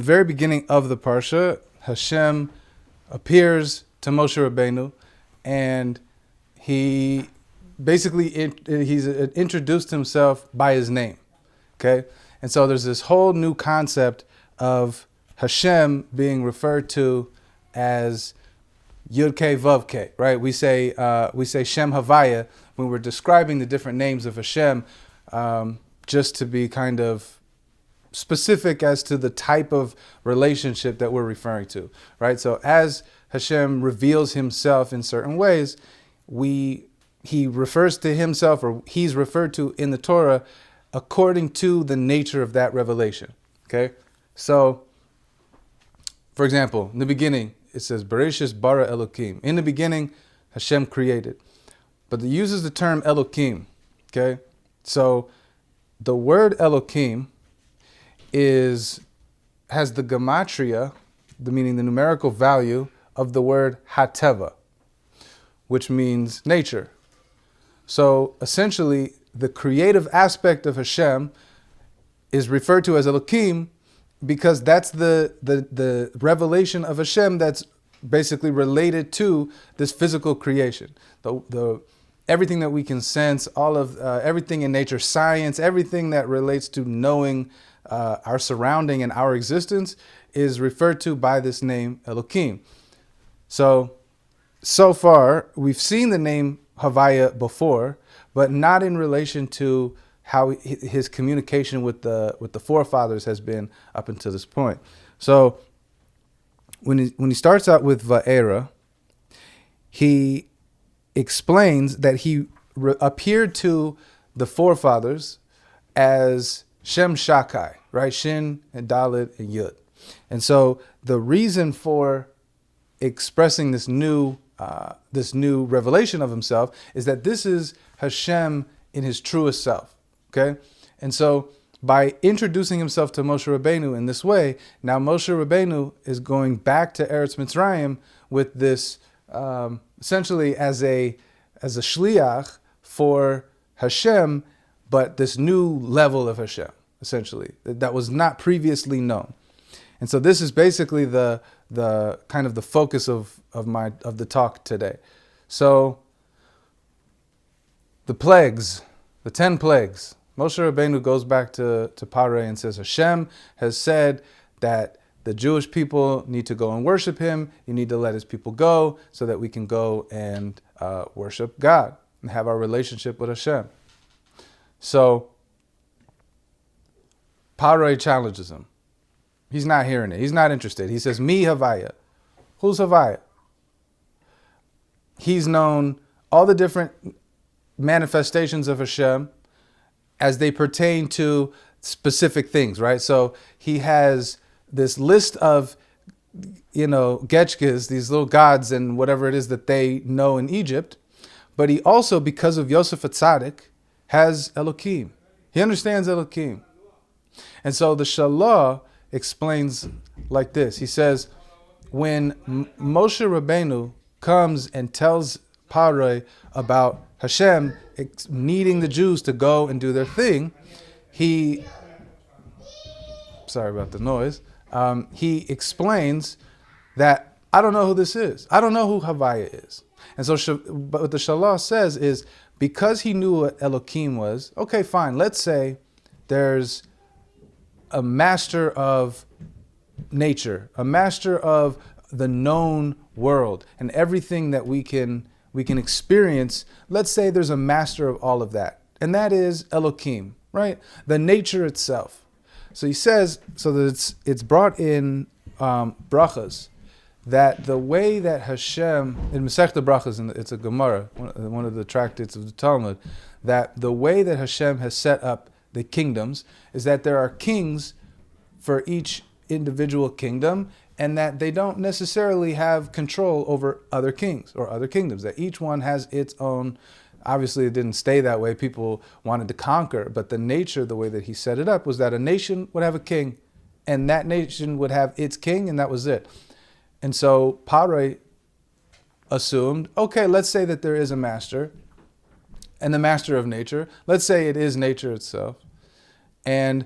The very beginning of the Parsha, Hashem appears to Moshe Rabbeinu, and he he's introduced himself by his name. Okay, and so there's this whole new concept of Hashem being referred to as Yud K Vav K, right? We say Shem Havaya when we're describing the different names of Hashem, just to be kind of specific as to the type of relationship that we're referring to, right? So as Hashem reveals himself in certain ways, he refers to himself, or he's referred to in the Torah according to the nature of that revelation. Okay, so for example, in the beginning it says Bereshis bara Elokim. In the beginning, Hashem created, but it uses the term Elokim. Okay, so the word Elokim has the gematria, meaning the numerical value of the word Hateva, which means nature. So essentially, the creative aspect of Hashem is referred to as Elokim because that's the revelation of Hashem that's basically related to this physical creation. The everything that we can sense, all of everything in nature, science, everything that relates to knowing our surrounding and our existence is referred to by this name Elokim. So far, we've seen the name Havaya before, but not in relation to how his communication with the forefathers has been up until this point. So when he starts out with Va'era, he explains that he appeared to the forefathers as Shem Shakai, right? Shin and Dalet and Yud. And so the reason for expressing this new revelation of himself is that this is Hashem in his truest self. Okay? And so by introducing himself to Moshe Rabbeinu in this way, now Moshe Rabbeinu is going back to Eretz Mitzrayim with this essentially as a shliach for Hashem, but this new level of Hashem, essentially, that was not previously known. And so this is basically the kind of the focus of the talk today. So the plagues, the 10 plagues, Moshe Rabbeinu goes back to Parei and says, Hashem has said that the Jewish people need to go and worship him. You need to let his people go so that we can go and worship God and have our relationship with Hashem. So Parei challenges him. He's not hearing it. He's not interested. He says, Mi Havaya. Who's Havaya? He's known all the different manifestations of Hashem as they pertain to specific things, right? So he has this list of, getchkes, these little gods and whatever it is that they know in Egypt. But he also, because of Yosef Atzadik, has Elokim. He understands Elokim. And so the Shalah explains like this. He says, when Moshe Rabbeinu comes and tells Parei about Hashem needing the Jews to go and do their thing, sorry about the noise, he explains that I don't know who this is. I don't know who Havaya is. And so but what the Shalah says is, because he knew what Elokim was, okay, fine, let's say there's a master of nature, a master of the known world and everything that we can experience. Let's say there's a master of all of that, and that is Elokim, right? The nature itself. So he says, so that it's brought in brachas, that the way that Hashem, in Masechta Brachas, it's a Gemara, one of the tractates of the Talmud, that the way that Hashem has set up the kingdoms is that there are kings for each individual kingdom, and that they don't necessarily have control over other kings or other kingdoms, that each one has its own. Obviously, it didn't stay that way. People wanted to conquer, but the nature, the way that he set it up, was that a nation would have a king, and that nation would have its king, and that was it. And so Parei assumed, okay, let's say that there is a master, and the master of nature, let's say it is nature itself, and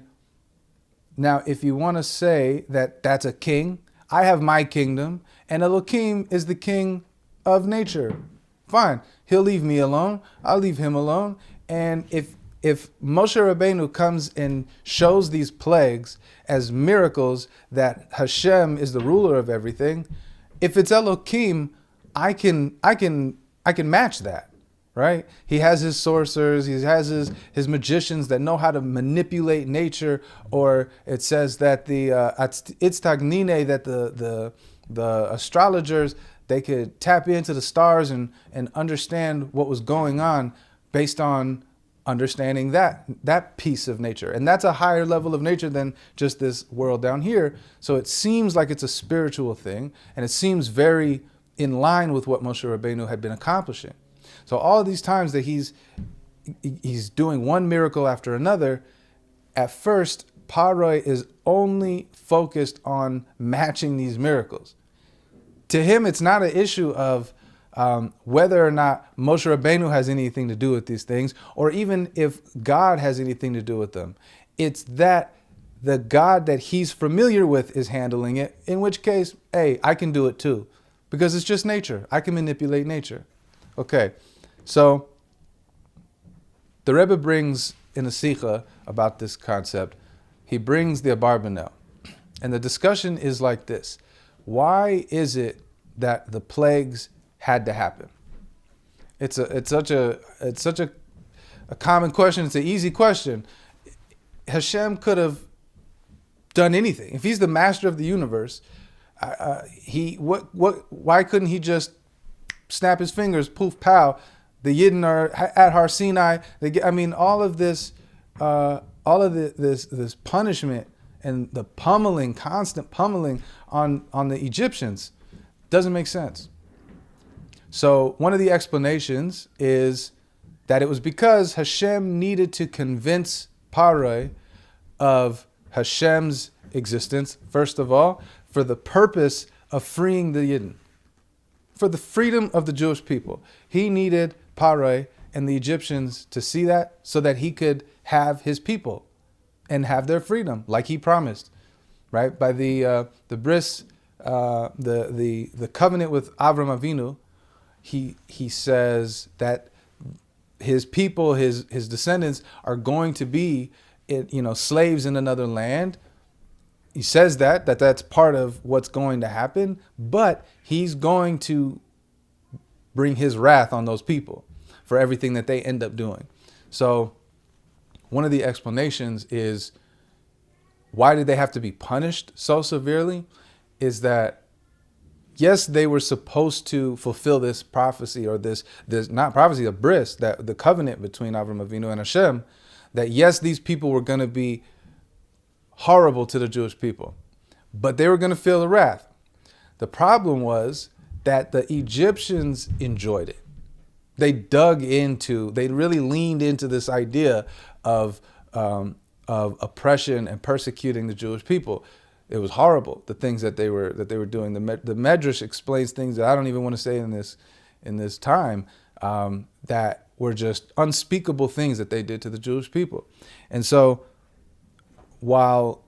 Now, if you want to say that that's a king, I have my kingdom, and Elohim is the king of nature. Fine. He'll leave me alone. I'll leave him alone. And if Moshe Rabbeinu comes and shows these plagues as miracles that Hashem is the ruler of everything, if it's Elohim, I can match that. Right? He has his sorcerers, he has his magicians that know how to manipulate nature, or it says that the Itztagnine, that the astrologers, they could tap into the stars and understand what was going on based on understanding that piece of nature. And that's a higher level of nature than just this world down here. So it seems like it's a spiritual thing, and it seems very in line with what Moshe Rabbeinu had been accomplishing. So all of these times that he's doing one miracle after another, at first, Paroi is only focused on matching these miracles. To him, it's not an issue of whether or not Moshe Rabbeinu has anything to do with these things, or even if God has anything to do with them. It's that the God that he's familiar with is handling it, in which case, hey, I can do it too, because it's just nature. I can manipulate nature. Okay, so the Rebbe brings in a Sikha about this concept, he brings the Abarbanel. And the discussion is like this. Why is it that the plagues had to happen? It's such a common question. It's an easy question. Hashem could have done anything. If he's the master of the universe, why couldn't he just snap his fingers, poof, pow? The Yidden are at Har Sinai. All of this punishment and the pummeling, constant pummeling on the Egyptians doesn't make sense. So one of the explanations is that it was because Hashem needed to convince Paroi of Hashem's existence, first of all, for the purpose of freeing the Yidden, for the freedom of the Jewish people. He needed Paroi and the Egyptians to see that so that he could have his people and have their freedom, like he promised, right? By the bris, the covenant with Avram Avinu, he says that his people, his descendants, are going to be, slaves in another land. He says that's part of what's going to happen, but he's going to bring his wrath on those people for everything that they end up doing. So one of the explanations is, why did they have to be punished so severely? Is that, yes, they were supposed to fulfill this prophecy, or this not prophecy, a bris, that the covenant between Avram Avinu and Hashem, that yes, these people were going to be horrible to the Jewish people, but they were going to feel the wrath. The problem was that the Egyptians enjoyed it. They really leaned into this idea of oppression and persecuting the Jewish people. It was horrible, the things that they were doing. The Medrash explains things that I don't even want to say in this time, that were just unspeakable things that they did to the Jewish people. And so, while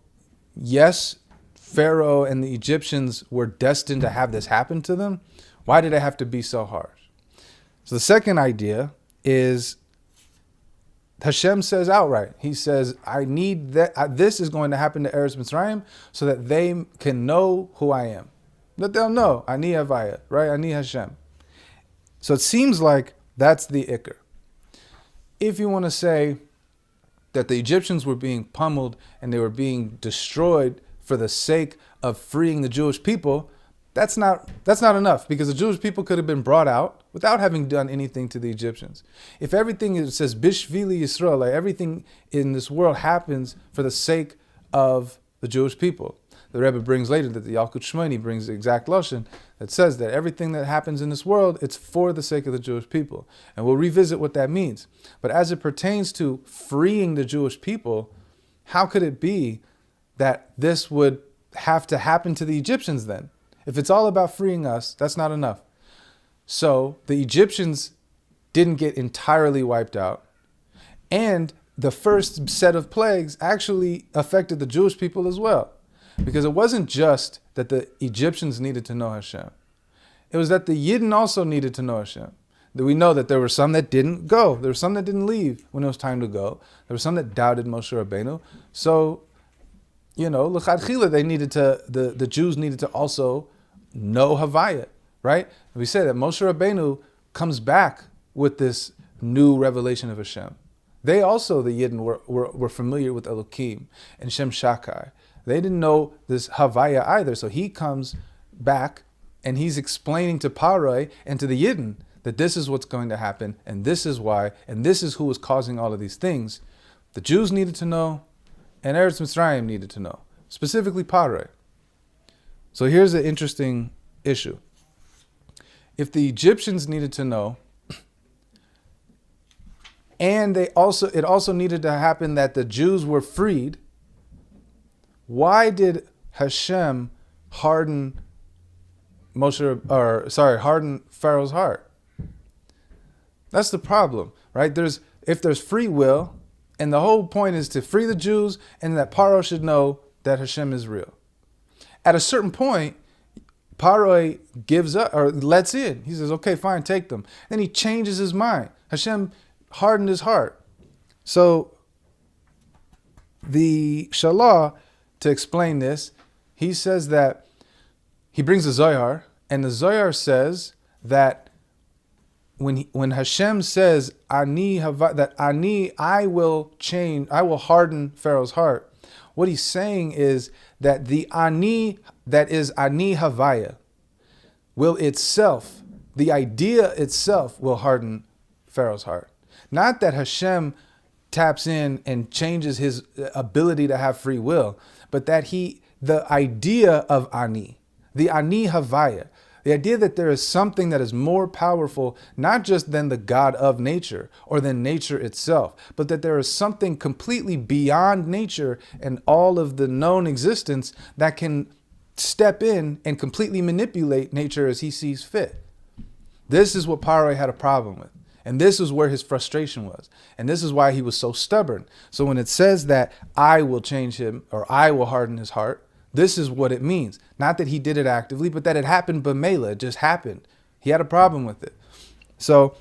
yes, Pharaoh and the Egyptians were destined to have this happen to them, why did it have to be so harsh? So the second idea is, Hashem says outright, he says, I need that. This is going to happen to Eretz Mitzrayim so that they can know who I am. That they'll know, Ani Havaya, right? Ani Hashem. So it seems like that's the Iker. If you want to say that the Egyptians were being pummeled and they were being destroyed for the sake of freeing the Jewish people, that's not enough, because the Jewish people could have been brought out without having done anything to the Egyptians. If everything says Bishvili Yisrael, like everything in this world happens for the sake of the Jewish people. The Rebbe brings later that the Yalkut Shmoni brings the exact lashon that says that everything that happens in this world, it's for the sake of the Jewish people. And we'll revisit what that means. But as it pertains to freeing the Jewish people, how could it be that this would have to happen to the Egyptians then? If it's all about freeing us, that's not enough. So the Egyptians didn't get entirely wiped out. And the first set of plagues actually affected the Jewish people as well. Because it wasn't just that the Egyptians needed to know Hashem. It was that the Yidden also needed to know Hashem. That we know that there were some that didn't go. There were some that didn't leave when it was time to go. There were some that doubted Moshe Rabbeinu. So, l'chadchila, the Jews needed to also know Havaya, right? We say that Moshe Rabbeinu comes back with this new revelation of Hashem. They also, the Yidden, were familiar with Elokim and Shem Shakai. They didn't know this Havaya either. So he comes back and he's explaining to Paroi and to the Yidden that this is what's going to happen, and this is why, and this is who is causing all of these things. The Jews needed to know, and Eretz Mitzrayim needed to know, specifically Paroi. So here's an interesting issue. If the Egyptians needed to know, and it also needed to happen that the Jews were freed, why did Hashem harden Pharaoh's heart? That's the problem, right? If there's free will, and the whole point is to free the Jews, and that Paro should know that Hashem is real. At a certain point, Paro gives up or lets in. He says, "Okay, fine, take them." Then he changes his mind. Hashem hardened his heart. So the Shalah, to explain this, he says that he brings the Zohar, and the Zohar says that when Hashem says I will harden Pharaoh's heart, what he's saying is that the Ani that is Ani Havaya will itself, the idea itself will harden Pharaoh's heart. Not that Hashem taps in and changes his ability to have free will, but that the idea of Ani, the Ani Havaya, the idea that there is something that is more powerful, not just than the God of nature or than nature itself, but that there is something completely beyond nature and all of the known existence that can step in and completely manipulate nature as he sees fit. This is what Paro had a problem with. And this is where his frustration was. And this is why he was so stubborn. So when it says that I will change him or I will harden his heart, this is what it means. Not that he did it actively, but that it happened b'meila. It just happened. He had a problem with it. So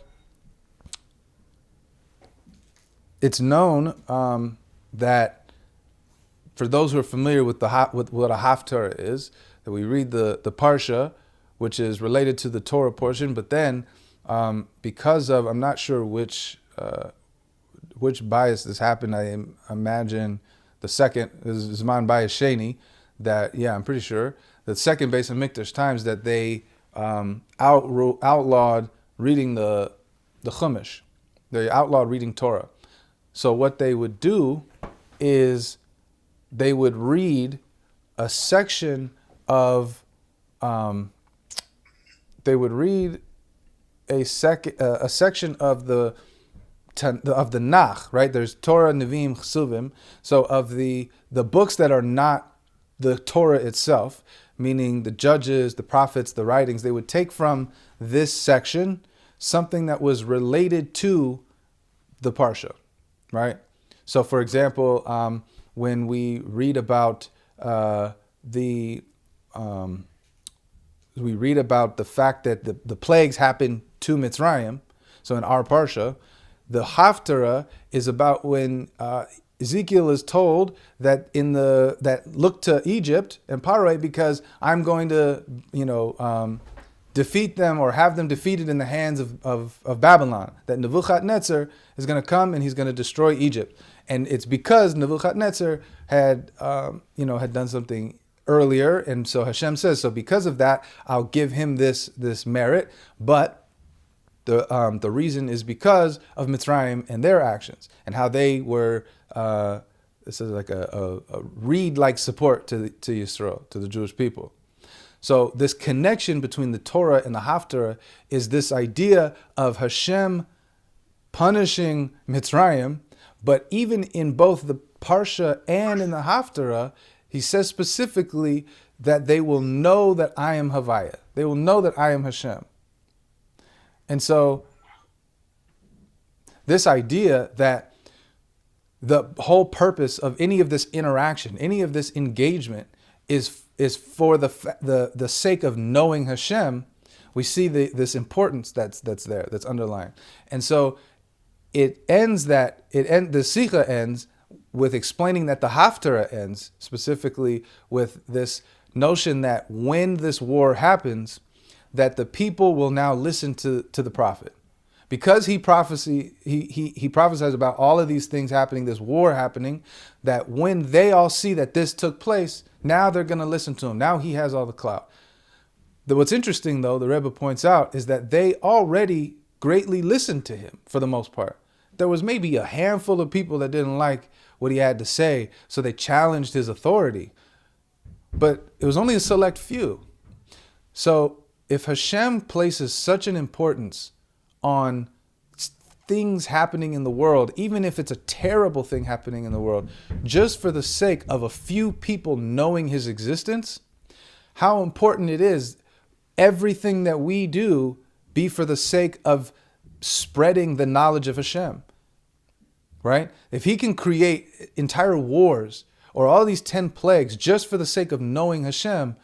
it's known that for those who are familiar with what a Haftarah is, that we read the Parsha, which is related to the Torah portion, but then because of, I'm not sure which bias this happened, I imagine the second, is Zman Bias Sheni, that, I'm pretty sure, the second Beis HaMikdash times that they outlawed reading the Chumash. They outlawed reading Torah. So what they would do is they would read a section of, a section of the Nach, right? There's Torah, Nevi'im, Chesuvim. So of the books that are not the Torah itself, meaning the judges, the prophets, the writings, they would take from this section something that was related to the Parsha, right? So for example, when we read about the fact that the plagues happened to Mitzrayim, so in our Parsha, the Haftarah is about when Ezekiel is told that look to Egypt and Paro because I'm going to, defeat them or have them defeated in the hands of Babylon. That Nebuchadnezzar is going to come and he's going to destroy Egypt. And it's because Nebuchadnezzar had done something earlier. And so Hashem says, so because of that, I'll give him this merit. But the reason is because of Mitzrayim and their actions and how they were, this is like a reed-like support to Yisrael, to the Jewish people. So this connection between the Torah and the Haftarah is this idea of Hashem punishing Mitzrayim, but even in both the Parsha and in the Haftarah, he says specifically that they will know that I am Havaya. They will know that I am Hashem. And so this idea that the whole purpose of any of this interaction, any of this engagement is for the sake of knowing Hashem. We see this importance that's there, that's underlying. And so the Sikha ends with explaining that the Haftarah ends specifically with this notion that when this war happens, that the people will now listen to the prophet. Because he prophesies about all of these things happening, this war happening, that when they all see that this took place, now they're going to listen to him. Now he has all the clout. What's interesting, though, the Rebbe points out, is that they already greatly listened to him for the most part. There was maybe a handful of people that didn't like what he had to say, so they challenged his authority. But it was only a select few. So if Hashem places such an importance on things happening in the world, even if it's a terrible thing happening in the world, just for the sake of a few people knowing his existence, how important it is everything that we do be for the sake of spreading the knowledge of Hashem, right? If he can create entire wars or all these 10 plagues just for the sake of knowing Hashem,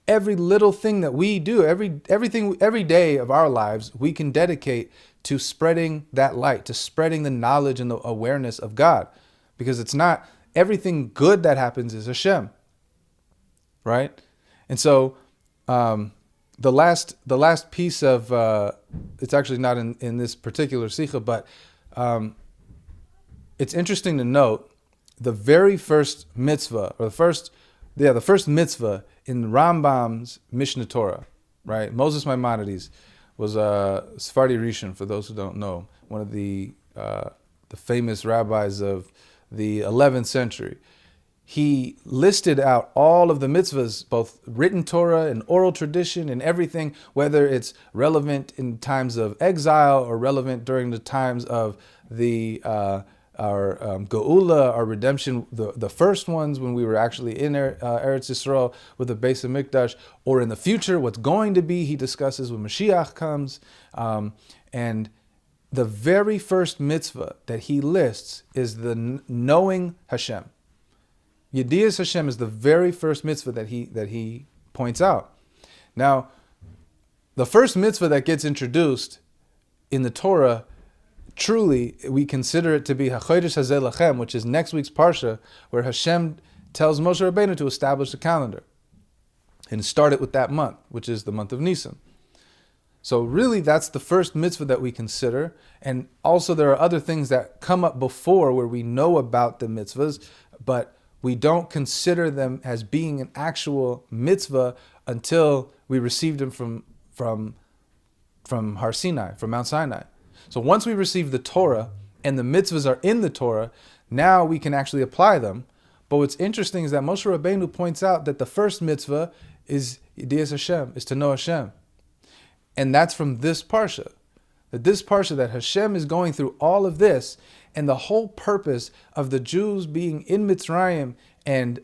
every little thing that we do, every day of our lives, we can dedicate to spreading that light, to spreading the knowledge and the awareness of God. Because it's not everything good that happens is Hashem, right? And so the last piece of, it's actually not in this particular sikha, but it's interesting to note the very first mitzvah, or the first mitzvah in Rambam's Mishnah Torah, right? Moses Maimonides was a Sephardi Rishon, for those who don't know, one of the famous rabbis of the 11th century. He listed out all of the mitzvahs, both written Torah and oral tradition and everything, whether it's relevant in times of exile or relevant during the times of our Geula, our redemption, the first ones when we were actually in Eretz Yisrael with the Beis HaMikdash, or in the future, what's going to be, he discusses when Mashiach comes. And the very first mitzvah that he lists is the knowing Hashem. Yedias Hashem is the very first mitzvah that he points out. Now, the first mitzvah that gets introduced in the Torah, truly, we consider it to be HaChodesh Hazeh Lachem, which is next week's Parsha, where Hashem tells Moshe Rabbeinu to establish a calendar and start it with that month, which is the month of Nisan. So really, that's the first mitzvah that we consider. And also there are other things that come up before where we know about the mitzvahs, but we don't consider them as being an actual mitzvah until we received them from Har Sinai, from Mount Sinai. So once we receive the Torah and the mitzvahs are in the Torah, now we can actually apply them. But what's interesting is that Moshe Rabbeinu points out that the first mitzvah is Yedias Hashem, is to know Hashem. And that's from this Parsha. That Hashem is going through all of this, and the whole purpose of the Jews being in Mitzrayim and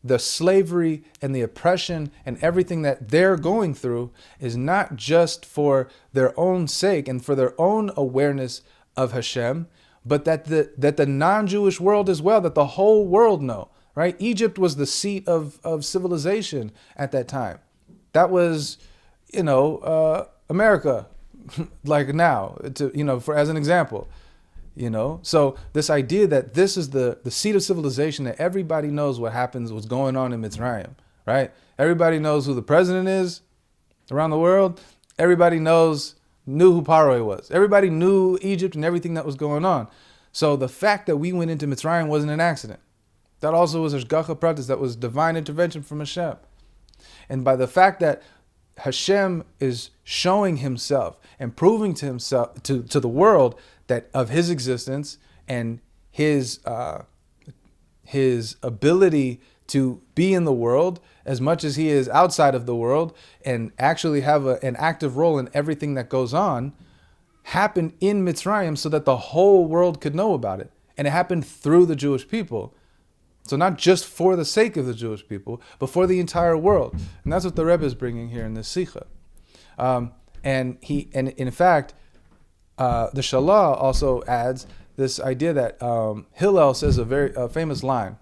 the slavery and the oppression and everything that they're going through is not just for their own sake and for their own awareness of Hashem, but that the non-Jewish world as well, that the whole world know, right? Egypt was the seat of civilization at that time. That was, America, like now, as an example. So this idea that this is the seat of civilization, that everybody knows what happens, what's going on in Mitzrayim, right? Everybody knows who the president is around the world. Everybody knew who Paroi was. Everybody knew Egypt and everything that was going on. So the fact that we went into Mitzrayim wasn't an accident. That also was Hashgacha Pratis, that was divine intervention from Hashem. And by the fact that Hashem is showing himself and proving to himself, to the world, that of his existence and his ability to be in the world as much as he is outside of the world and actually have an active role in everything that goes on, happened in Mitzrayim so that the whole world could know about it. And it happened through the Jewish people. So not just for the sake of the Jewish people, but for the entire world. And that's what the Rebbe is bringing here in this Sikha. And in fact, the Shalah also adds this idea that Hillel says a very famous line.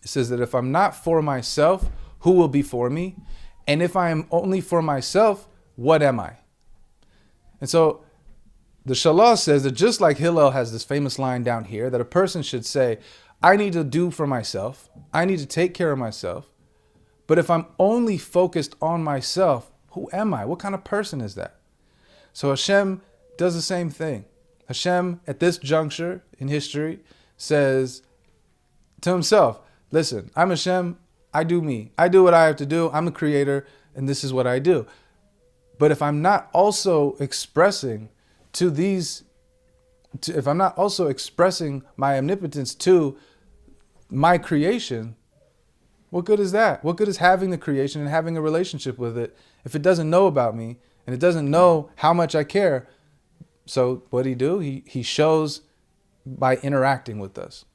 It says that if I'm not for myself, who will be for me? And if I am only for myself, what am I? And so the Shalah says that just like Hillel has this famous line down here, that a person should say, I need to do for myself. I need to take care of myself. But if I'm only focused on myself, who am I? What kind of person is that? So Hashem does the same thing. Hashem, at this juncture in history, says to himself, listen, I'm Hashem, I do me. I do what I have to do. I'm a creator, and this is what I do. But if I'm not also expressing if I'm not also expressing my omnipotence to my creation, what good is that? What good is having the creation and having a relationship with it if it doesn't know about me and it doesn't know how much I care? So what do? He shows by interacting with us.